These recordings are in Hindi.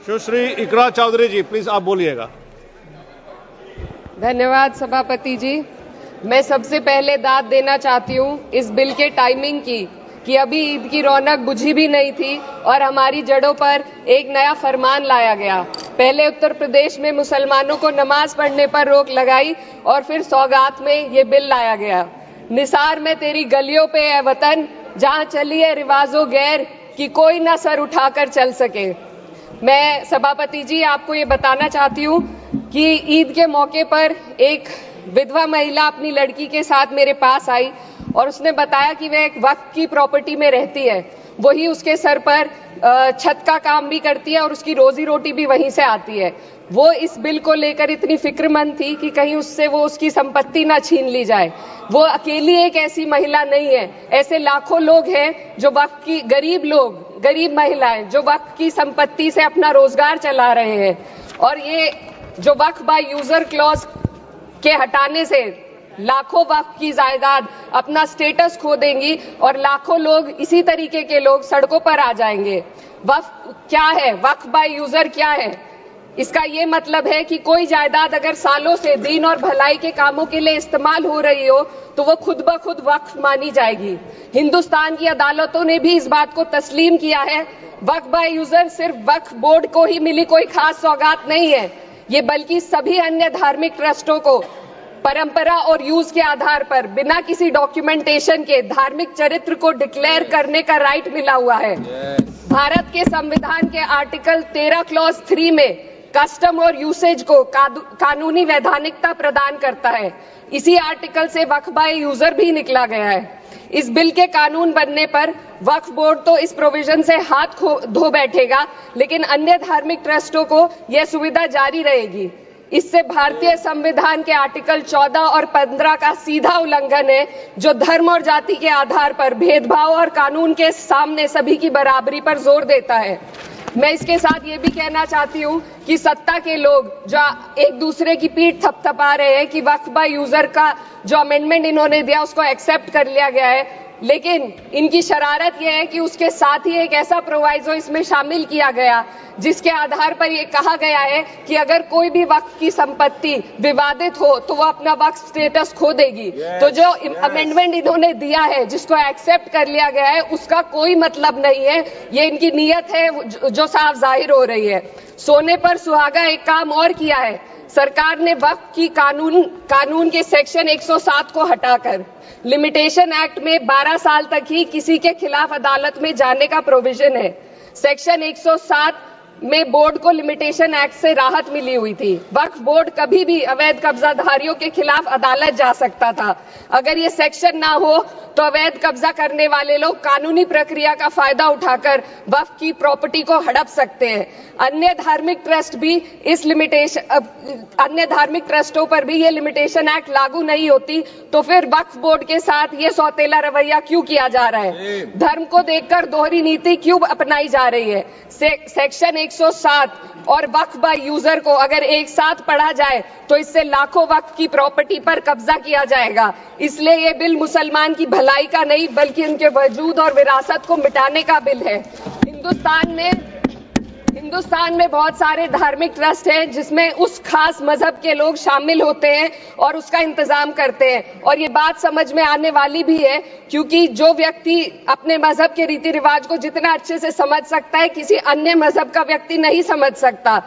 सुश्री इकरा चौधरी जी, प्लीज आप बोलिएगा। धन्यवाद सभापति जी। मैं सबसे पहले दाद देना चाहती हूँ इस बिल के टाइमिंग की कि अभी ईद की रौनक बुझी भी नहीं थी और हमारी जड़ों पर एक नया फरमान लाया गया। पहले उत्तर प्रदेश में मुसलमानों को नमाज पढ़ने पर रोक लगाई और फिर सौगात में ये बिल लाया गया। निसार में तेरी गलियों पे है वतन, जहाँ चली है रिवाजो गैर कि कोई ना सर उठाकर चल सके। मैं सभापति जी आपको ये बताना चाहती हूँ कि ईद के मौके पर एक विधवा महिला अपनी लड़की के साथ मेरे पास आई और उसने बताया कि वह एक वक्फ की प्रॉपर्टी में रहती है, वही उसके सर पर छत का काम भी करती है और उसकी रोजी रोटी भी वहीं से आती है। वो इस बिल को लेकर इतनी फिक्रमंद थी कि कहीं उससे वो उसकी संपत्ति ना छीन ली जाए। वो अकेली एक ऐसी महिला नहीं है, ऐसे लाखों लोग हैं जो वक्फ की गरीब महिलाएं जो वक्फ की संपत्ति से अपना रोजगार चला रहे हैं। और ये जो वक्फ बाय यूजर क्लॉज के हटाने से लाखों वक्फ की जायदाद अपना स्टेटस खो देंगी और लाखों लोग इसी तरीके के लोग सड़कों पर आ जाएंगे। वक्फ क्या है? वक्फ बाय यूजर क्या है? इसका ये मतलब है कि कोई जायदाद अगर सालों से दीन और भलाई के कामों के लिए इस्तेमाल हो रही हो तो वो खुद ब खुद वक्फ मानी जाएगी। हिंदुस्तान की अदालतों ने भी इस बात को तस्लीम किया है। वक्फ बाय यूजर सिर्फ वक्फ बोर्ड को ही मिली कोई खास सौगात नहीं है, ये बल्कि सभी अन्य धार्मिक ट्रस्टों को परंपरा और यूज के आधार पर बिना किसी डॉक्यूमेंटेशन के धार्मिक चरित्र को डिक्लेयर करने का राइट मिला हुआ है। भारत के संविधान के आर्टिकल 13 क्लॉज 3 में कस्टम और यूसेज को कानूनी वैधानिकता प्रदान करता है। इसी आर्टिकल से वक्फ बाय यूजर भी निकला गया है। इस बिल के कानून बनने पर वक्फ बोर्ड तो इस प्रोविजन से हाथ धो बैठेगा, लेकिन अन्य धार्मिक ट्रस्टों को यह सुविधा जारी रहेगी। इससे भारतीय संविधान के आर्टिकल 14 और 15 का सीधा उल्लंघन है, जो धर्म और जाति के आधार पर भेदभाव और कानून के सामने सभी की बराबरी पर जोर देता है। मैं इसके साथ ये भी कहना चाहती हूँ कि सत्ता के लोग जो एक दूसरे की पीठ थपथपा रहे हैं कि वक्फ बाय यूजर का जो अमेंडमेंट इन्होंने दिया उसको एक्सेप्ट कर लिया गया है, लेकिन इनकी शरारत यह है कि उसके साथ ही एक ऐसा प्रोवाइजो इसमें शामिल किया गया जिसके आधार पर यह कहा गया है कि अगर कोई भी वक्फ की संपत्ति विवादित हो तो वो अपना वक्फ स्टेटस खो देगी। तो जो अमेंडमेंट इन्होंने दिया है जिसको एक्सेप्ट कर लिया गया है उसका कोई मतलब नहीं है, ये इनकी नीयत है जो साफ जाहिर हो रही है। सोने पर सुहागा एक काम और किया है, सरकार ने वक्फ की कानून के सेक्शन 107 को हटाकर लिमिटेशन एक्ट में 12 साल तक ही किसी के खिलाफ अदालत में जाने का प्रोविजन है। सेक्शन 107 में बोर्ड को लिमिटेशन एक्ट से राहत मिली हुई थी। वक्फ बोर्ड कभी भी अवैध कब्जाधारियों के खिलाफ अदालत जा सकता था। अगर ये सेक्शन ना हो तो अवैध कब्जा करने वाले लोग कानूनी प्रक्रिया का फायदा उठाकर वक्फ की प्रॉपर्टी को हड़प सकते हैं। अन्य धार्मिक ट्रस्टों पर भी ये लिमिटेशन एक्ट लागू नहीं होती, तो फिर वक्फ बोर्ड के साथ ये सौतेला रवैया क्यों किया जा रहा है? धर्म को देखकर दोहरी नीति क्यों अपनाई जा रही है? सेक्शन 107 और वक्फ बाय यूजर को अगर एक साथ पढ़ा जाए तो इससे लाखों वक्फ की प्रॉपर्टी पर कब्जा किया जाएगा। इसलिए ये बिल मुसलमान की भलाई का नहीं बल्कि उनके वजूद और विरासत को मिटाने का बिल है। हिंदुस्तान में बहुत सारे धार्मिक ट्रस्ट हैं जिसमें उस खास मजहब के लोग शामिल होते हैं और उसका इंतजाम करते हैं, और ये बात समझ में आने वाली भी है क्योंकि जो व्यक्ति अपने मजहब के रीति रिवाज को जितना अच्छे से समझ सकता है किसी अन्य मजहब का व्यक्ति नहीं समझ सकता।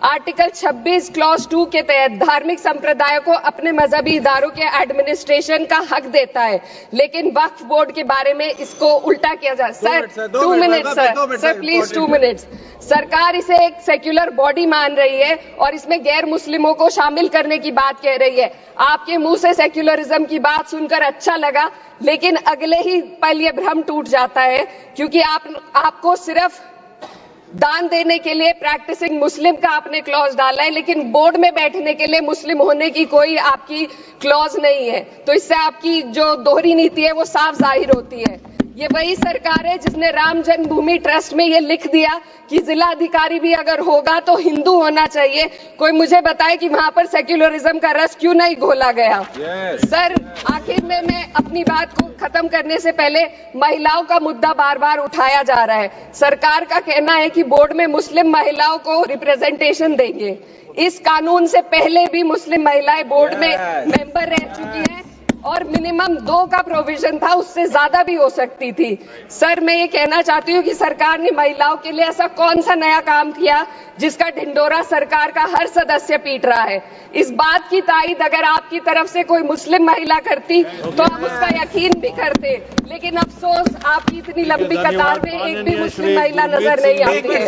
आर्टिकल 26 क्लॉज 2 के तहत धार्मिक संप्रदाय को अपने मजहबी इदारों के एडमिनिस्ट्रेशन का हक देता है, लेकिन वक्फ बोर्ड के बारे में इसको उल्टा किया जा। Sir 2 minute sir please 2 minutes. सरकार इसे एक सेक्युलर बॉडी मान रही है और इसमें गैर मुस्लिमों को शामिल करने की बात कह रही है। आपके मुंह से सेक्युलरिज्म की बात सुनकर अच्छा लगा, लेकिन अगले ही पल ये भ्रम टूट जाता है क्योंकि आपको सिर्फ दान देने के लिए प्रैक्टिसिंग मुस्लिम का आपने क्लॉज डाला है, लेकिन बोर्ड में बैठने के लिए मुस्लिम होने की कोई आपकी क्लॉज नहीं है। तो इससे आपकी जो दोहरी नीति है वो साफ जाहिर होती है। ये वही सरकार है जिसने राम जन्मभूमि ट्रस्ट में ये लिख दिया कि जिला अधिकारी भी अगर होगा तो हिंदू होना चाहिए। कोई मुझे बताए कि वहां पर सेक्युलरिज्म का रस क्यों नहीं घोला गया। सर, आखिर में मैं अपनी बात को खत्म करने से पहले महिलाओं का मुद्दा बार बार उठाया जा रहा है। सरकार का कहना है कि बोर्ड में मुस्लिम महिलाओं को रिप्रेजेंटेशन देंगे। इस कानून से पहले भी मुस्लिम महिलाएं बोर्ड में मेंबर रह चुकी हैं और मिनिमम 2 का प्रोविजन था, उससे ज्यादा भी हो सकती थी। सर, मैं ये कहना चाहती हूँ कि सरकार ने महिलाओं के लिए ऐसा कौन सा नया काम किया जिसका ढिंडोरा सरकार का हर सदस्य पीट रहा है। इस बात की तायीद अगर आपकी तरफ से कोई मुस्लिम महिला करती तो हम उसका यकीन भी करते, लेकिन अफसोस आपकी इतनी लंबी कतार में एक भी मुस्लिम महिला नजर नहीं आती है।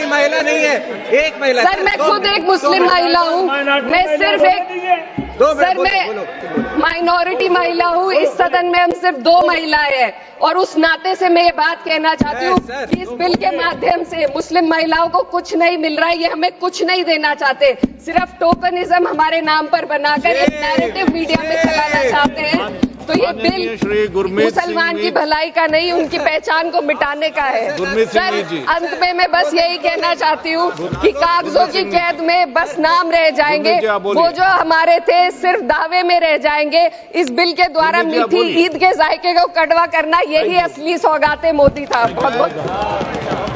महिला नहीं है, एक महिला। सर, मैं खुद एक मुस्लिम महिला हूँ, मैं सिर्फ एक सर मैं माइनॉरिटी महिला हूँ। इस सदन में हम सिर्फ 2 महिलाएं हैं और उस नाते से मैं ये बात कहना चाहती हूँ कि इस बिल के माध्यम से मुस्लिम महिलाओं को कुछ नहीं मिल रहा है। ये हमें कुछ नहीं देना चाहते, सिर्फ टोकनिज्म हमारे नाम पर बनाकर एक नैरेटिव मीडिया में चलाना चाहते हैं। तो ये बिल मुसलमान की भलाई का नहीं, उनकी पहचान को मिटाने का है। सर, अंत में मैं बस यही कहना चाहती हूँ कि कागजों की कैद में बस नाम रह जाएंगे, वो जो हमारे थे सिर्फ दावे में रह जाएंगे। इस बिल के द्वारा मीठी ईद के जायके को कड़वा करना, यही असली सौगाते मोदी था। बहुत बहुत